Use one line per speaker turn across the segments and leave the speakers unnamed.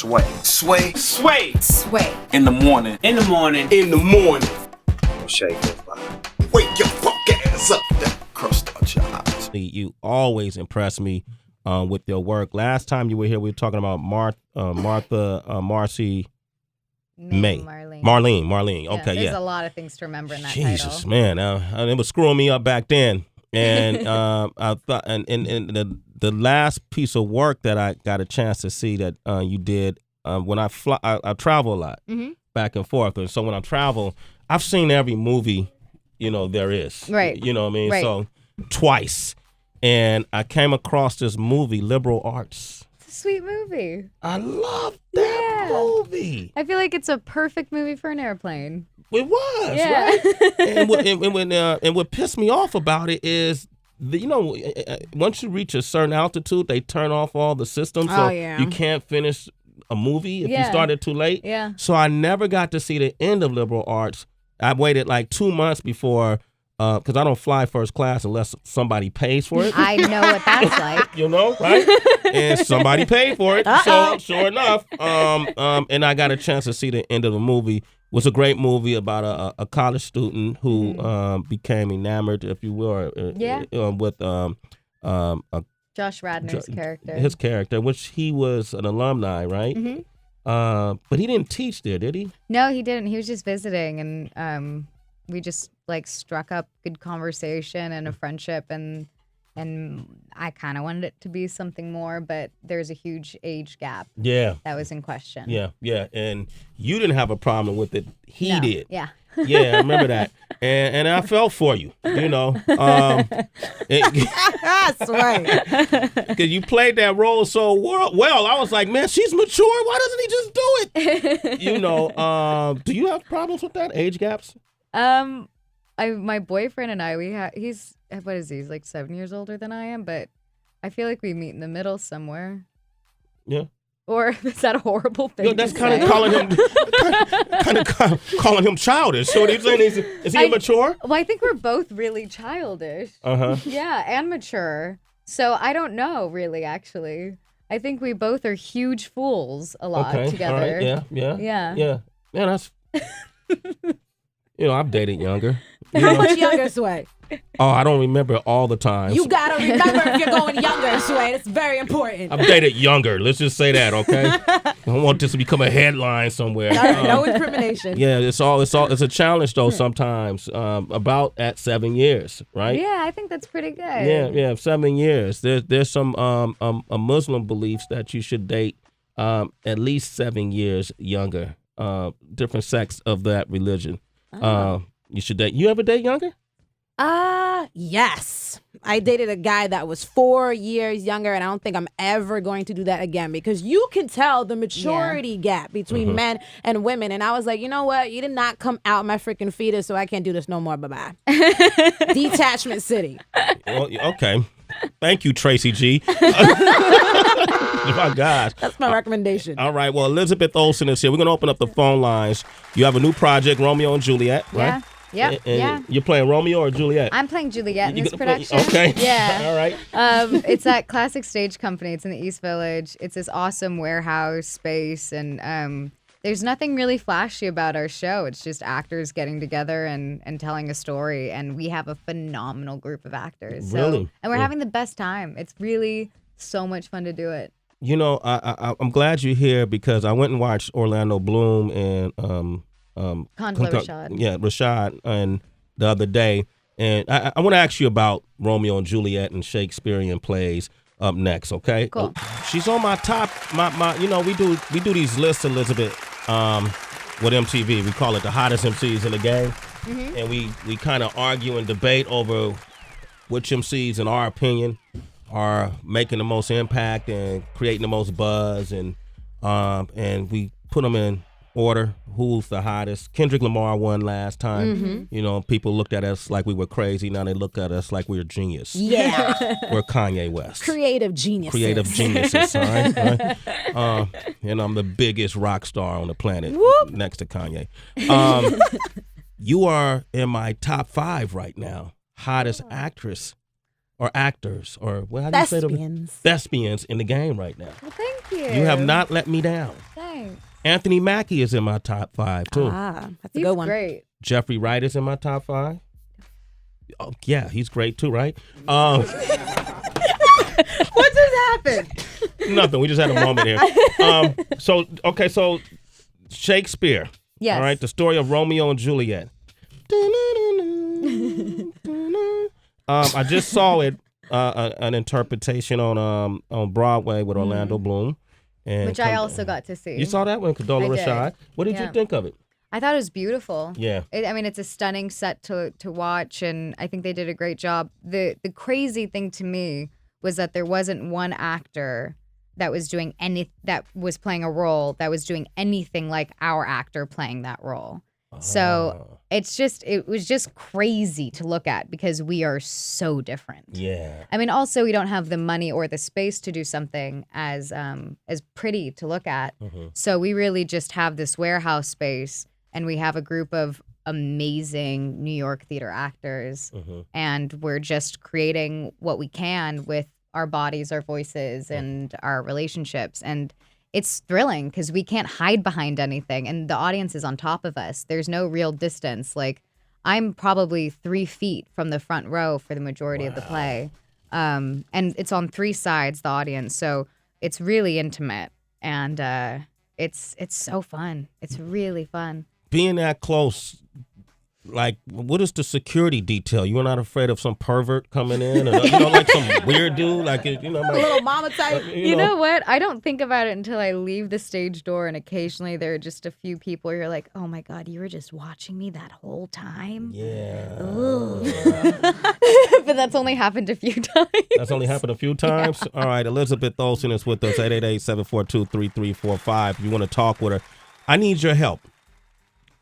Sway.
Sway.
Sway.
Sway.
In the morning.
In the morning.
In the morning.
Shake goes by.
Wake your punk ass up. That crust out your eyes.
You always impress me with your work. Last time you were here, we were talking about Marcy May. Marlene. Okay,
There's a lot of things to remember in that
Jesus,
title.
man. It was screwing me up back then. And I thought, and the last piece of work that I got a chance to see that you did when I fly, I travel a lot back and forth. And so when I travel, I've seen every movie, there is.
Right.
You know what I mean?
Right.
So twice. And I came across this movie, Liberal Arts.
It's a sweet movie.
I love that movie.
I feel like it's a perfect movie for an airplane.
It was,
Yeah.
right? And what pissed me off about it is, once you reach a certain altitude, they turn off all the systems, so you can't finish a movie if you started too late.
Yeah.
So I never got to see the end of Liberal Arts. I waited like 2 months before, because I don't fly first class unless somebody pays for it.
I know what that's like.
Right? And somebody paid for it. So sure enough, and I got a chance to see the end of the movie. It was a great movie about a college student who became enamored, if you will, with
Josh Radnor's character.
His character, which he was an alumni, right?
Mm-hmm.
But he didn't teach there, did he?
No, he didn't. He was just visiting, and we just struck up good conversation and a friendship, and I kind of wanted it to be something more, but there's a huge age gap.
Yeah.
That was in question.
Yeah, and you didn't have a problem with it. He did.
Yeah.
Yeah, I remember that, and I felt for you. That's
right.
Because you played that role so well. I was like, man, she's mature. Why doesn't he just do it? Do you have problems with that, age gaps?
My boyfriend and I, he's what is he? He's like 7 years older than I am, but I feel like we meet in the middle somewhere.
Yeah.
Or is that a horrible thing?
That's kind of calling him childish. So what are you saying? Is he immature?
Well, I think we're both really childish. Yeah, and mature. So I don't know, really. Actually, I think we both are huge fools a lot together.
All right. Yeah. Man, that's. I've dated younger.
How much younger, Sway?
Oh, I don't remember all the times.
You gotta remember if you're going younger, Sway. It's very important.
I've dated younger. Let's just say that, okay? I don't want this to become a headline somewhere.
All right, no incrimination.
Yeah, it's a challenge though. Sometimes about at 7 years, right?
Yeah, I think that's pretty good.
Yeah, 7 years. There's some a Muslim beliefs that you should date at least 7 years younger. Different sects of that religion. You should date. You ever date younger?
Yes. I dated a guy that was 4 years younger, and I don't think I'm ever going to do that again because you can tell the maturity gap between men and women. And I was like, you know what? You did not come out my freaking fetus, so I can't do this no more. Bye-bye. Detachment City.
Well, okay. Thank you, Tracy G. My gosh.
That's my recommendation.
All right. Well, Elizabeth Olsen is here. We're going to open up the phone lines. You have a new project, Romeo and Juliet, right?
Yeah.
And you're playing Romeo or Juliet?
I'm playing Juliet in this production.
Okay.
Yeah.
All right.
It's at Classic Stage Company. It's in the East Village. It's this awesome warehouse space, and there's nothing really flashy about our show. It's just actors getting together and telling a story, and we have a phenomenal group of actors.
Really?
And we're having the best time. It's really so much fun to do it.
I'm glad you're here because I went and watched Orlando Bloom and
Condola Rashad.
Yeah, Rashad, and the other day. And I want to ask you about Romeo and Juliet and Shakespearean plays up next, okay?
Cool.
She's on my top, we do these lists, Elizabeth, with MTV. We call it the hottest MCs in the game. Mm-hmm. And we kind of argue and debate over which MCs, in our opinion, are making the most impact and creating the most buzz, and we put them in order. Who's the hottest? Kendrick Lamar won last time. Mm-hmm. People looked at us like we were crazy. Now they look at us like we're genius.
Yeah.
We're Kanye West.
Creative geniuses,
all right? And I'm the biggest rock star on the planet.
Whoop.
Next to Kanye. You are in my top 5 right now. Hottest actress or actors or how do you say them?
Thespians.
Thespians in the game right now.
Well, thank you.
You have not let me down.
Thanks.
Anthony Mackie is in my top 5 too.
That's a good one.
Great.
Jeffrey Wright is in my top 5. Oh yeah, he's great too, right? What
just happened?
Nothing. We just had a moment here. So Shakespeare.
Yes.
All right. The story of Romeo and Juliet. I just saw it, an interpretation on Broadway with Orlando Bloom, and
Which I also got to see.
You saw that one, Condola
I did.
Rashad. What did you think of it?
I thought it was beautiful.
Yeah.
It's a stunning set to watch, and I think they did a great job. The crazy thing to me was that there wasn't one actor that was playing a role that was doing anything like our actor playing that role. So it was just crazy to look at because we are so different.
Yeah.
I mean, also we don't have the money or the space to do something as pretty to look at.
Mm-hmm.
So we really just have this warehouse space, and we have a group of amazing New York theater actors, and we're just creating what we can with our bodies, our voices, and our relationships. And it's thrilling because we can't hide behind anything, and the audience is on top of us. There's no real distance. Like, I'm probably 3 feet from the front row for the majority of the play. And it's on 3 sides, the audience. So it's really intimate, and it's so fun. It's really fun.
Being that close, like, what is the security detail? You're not afraid of some pervert coming in, or like some weird dude, like
a little mama type.
You know what? I don't think about it until I leave the stage door, and occasionally there are just a few people who are like, "Oh my God, you were just watching me that whole time."
Yeah.
But that's only happened a few times.
That's only happened a few times? Yeah. All right, Elizabeth Olsen is with us, 888-742-3345. If you want to talk with her, I need your help.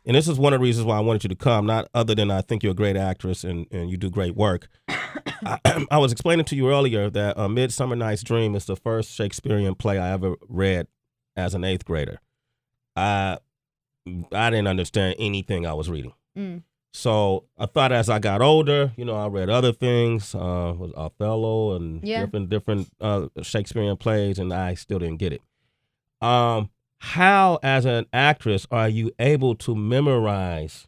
And this is one of the reasons why I wanted you to come, not other than I think you're a great actress and you do great work. I was explaining to you earlier that Midsummer Night's Dream is the first Shakespearean play I ever read as an 8th grader. I didn't understand anything I was reading. So I thought as I got older, I read other things, was Othello and different Shakespearean plays, and I still didn't get it. How, as an actress, are you able to memorize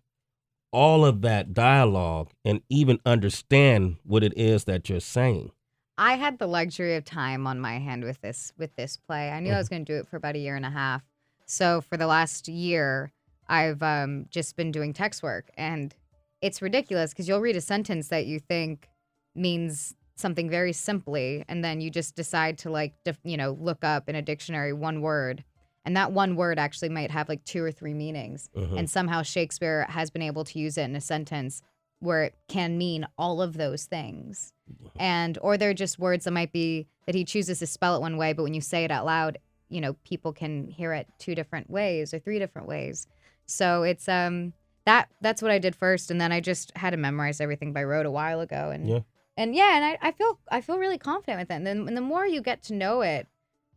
all of that dialogue and even understand what it is that you're saying?
I had the luxury of time on my hand with this play. I knew I was going to do it for about a year and a half. So for the last year, I've just been doing text work, and it's ridiculous because you'll read a sentence that you think means something very simply, and then you just decide to look up in a dictionary one word. And that one word actually might have like 2 or 3 meanings. And somehow Shakespeare has been able to use it in a sentence where it can mean all of those things. Or they're just words that might be that he chooses to spell it one way, but when you say it out loud, people can hear it 2 different ways or 3 different ways. So it's that's what I did first, and then I just had to memorize everything by rote a while ago. And I feel really confident with it. And then the more you get to know it,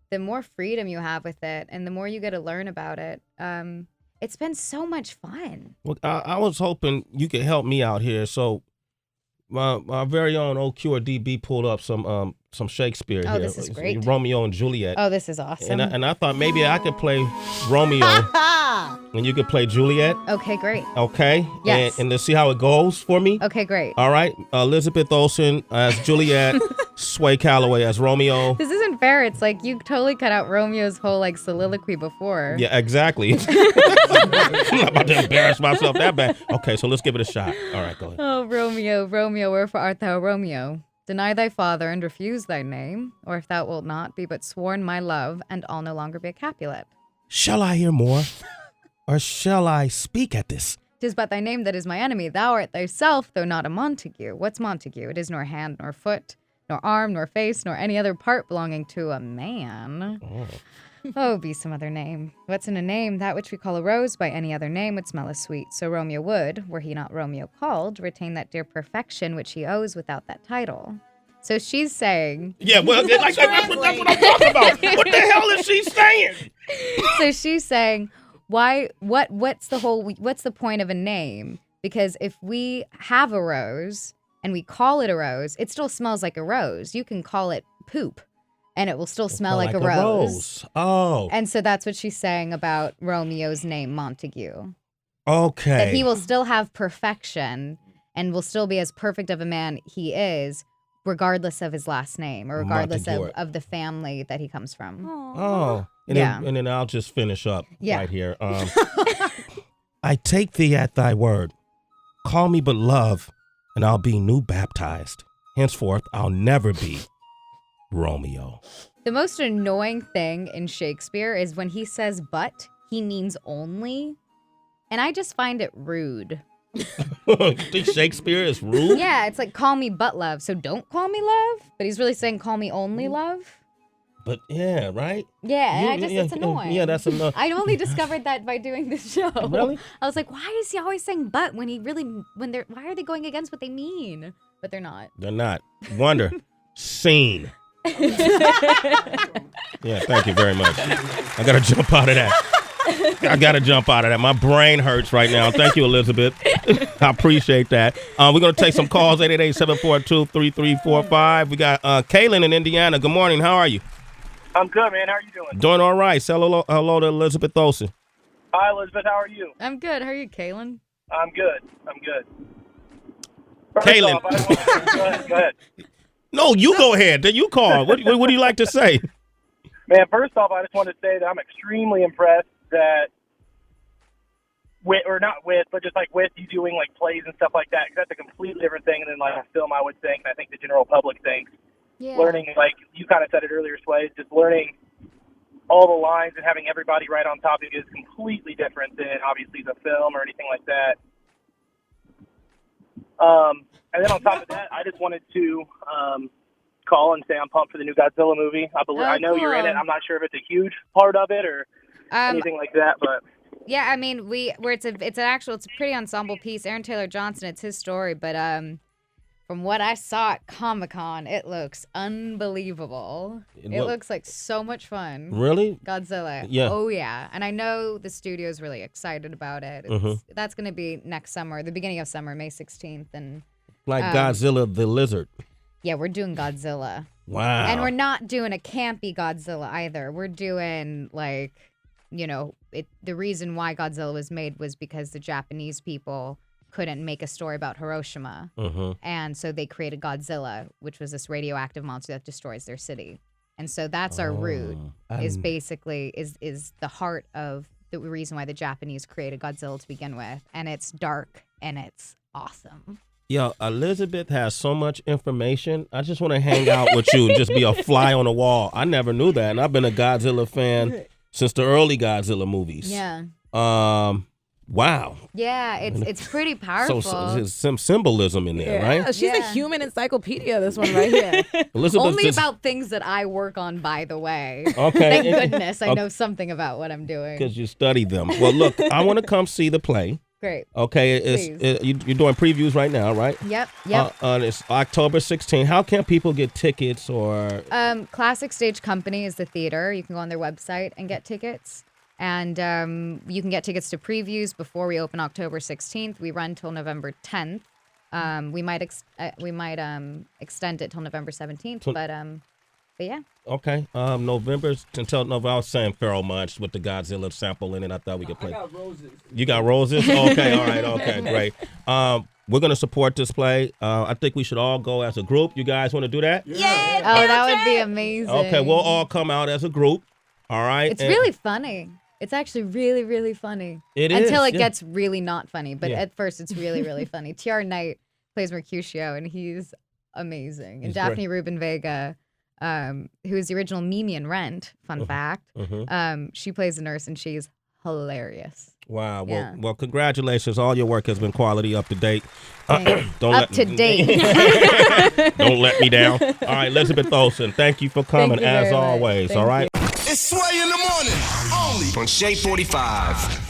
the more freedom you have with it, and the more you get to learn about it. It's been so much fun.
Well, I was hoping you could help me out here. So my very own OQ or DB pulled up some Shakespeare here.
Oh, this is great.
Romeo and Juliet.
Oh, this is awesome.
And I thought maybe I could play Romeo and you could play Juliet.
Okay, great.
Okay?
Yes.
And let's see how it goes for me.
Okay, great.
All right. Elizabeth Olsen as Juliet, Sway Calloway as Romeo.
This isn't fair. It's like you totally cut out Romeo's whole soliloquy before.
Yeah, exactly. I'm not about to embarrass myself that bad. Okay, so let's give it a shot. All right, go ahead.
Oh, Romeo, Romeo, wherefore art thou Romeo? Deny thy father and refuse thy name, or if thou wilt not, be but sworn my love, and all no longer be a Capulet.
Shall I hear more, or shall I speak at this?
'Tis but thy name that is my enemy. Thou art thyself, though not a Montague. What's Montague? It is nor hand, nor foot, nor arm, nor face, nor any other part belonging to a man. Oh, be some other name. What's in a name? That which we call a rose by any other name would smell as sweet. So Romeo would, were he not Romeo called, retain that dear perfection which he owes without that title. So she's saying...
Yeah, well, that's what I'm talking about. What the hell is she saying?
So she's saying, what's the point of a name? Because if we have a rose and we call it a rose, it still smells like a rose. You can call it poop and it will still smell like a rose.
Oh.
And so that's what she's saying about Romeo's name, Montague.
Okay.
That he will still have perfection and will still be as perfect of a man he is, regardless of his last name or regardless of the family that he comes from.
Oh. And then I'll just finish up right here. I take thee at thy word. Call me but love, and I'll be new baptized. Henceforth, I'll never be Romeo.
The most annoying thing in Shakespeare is when he says but, he means only. And I just find it rude.
You think Shakespeare is rude?
Yeah, it's like call me but love, so don't call me love. But he's really saying call me only love.
But yeah, right?
Yeah, it's annoying.
Yeah, that's annoying.
I only discovered that by doing this show.
Really?
I was like, why is he always saying but when why are they going against what they mean? But they're not.
They're not. Wonder. Scene. Yeah, thank you very much. I got to jump out of that. My brain hurts right now. Thank you, Elizabeth. I appreciate that. We're going to take some calls, 888-742-3345. We got Kaylin in Indiana. Good morning. How are you?
I'm good, man. How are you doing?
Doing all right. Say hello to Elizabeth Olsen.
Hi, Elizabeth. How are you?
I'm good. How are you, Kaylin?
I'm good.
Kaylin.
Go ahead.
No, you go ahead. Then you call. What do you like to say?
Man, first off, I just want to say that I'm extremely impressed that with you doing like plays and stuff like that, because that's a completely different thing than like a film, I would think, and I think the general public thinks.
Yeah.
Learning, like you kind of said it earlier, Sway, just learning all the lines and having everybody right on topic is completely different than obviously the film or anything like that. And then on top of that, I just wanted to call and say I'm pumped for the new Godzilla movie. I know you're in it. I'm not sure if it's a huge part of it or anything like that, but
yeah, I mean, it's a pretty ensemble piece. Aaron Taylor Johnson, it's his story, but from what I saw at Comic-Con, it looks unbelievable. It looks like so much fun.
Really?
Godzilla.
Yeah.
Oh, yeah. And I know the studio's really excited about it. That's going to be next summer, the beginning of summer, May 16th. And
Godzilla the Lizard.
Yeah, we're doing Godzilla.
Wow.
And we're not doing a campy Godzilla either. We're doing, the reason why Godzilla was made was because the Japanese people couldn't make a story about Hiroshima. And so they created Godzilla, which was this radioactive monster that destroys their city. And so that's our root, is basically is the heart of the reason why the Japanese created Godzilla to begin with. And it's dark and it's awesome.
Yo, Elizabeth has so much information. I just want to hang out with you and just be a fly on the wall. I never knew that. And I've been a Godzilla fan since the early Godzilla movies.
Yeah.
Wow.
Yeah, it's pretty powerful.
So there's some symbolism in there, right?
She's a human encyclopedia, this one right here.
Elizabeth
Only about things that I work on, by the way.
Okay.
Thank goodness I know something about what I'm doing.
Because you study them. Well, look, I want to come see the play.
Great.
Okay, you're doing previews right now, right?
Yep.
It's October 16th. How can people get tickets or?
Classic Stage Company is the theater. You can go on their website and get tickets. And you can get tickets to previews before we open October 16th. We run till November 10th. We might extend it till November 17th, but yeah.
Okay. November until November. I was saying Pharaoh Munch with the Godzilla sample in it. I thought we could play. I got roses. You got roses? Okay. All right. Okay. Great. We're gonna support this play. I think we should all go as a group. You guys want to do that?
Yeah.
Oh, that would be amazing.
Okay. We'll all come out as a group. All right.
It's really funny. It's actually really, really funny.
It is.
Until it gets really not funny. But at first, it's really, really funny. T.R. Knight plays Mercutio, and he's amazing. And Daphne Rubin Vega, who is the original Mimi in Rent, fun fact, she plays a nurse, and she's hilarious.
Wow. Well, congratulations. All your work has been quality, up to date.
Don't let
me down. All right, Elizabeth Olsen, thank you for coming, as always. All right.
It's Sway in the morning, only on Shade 45.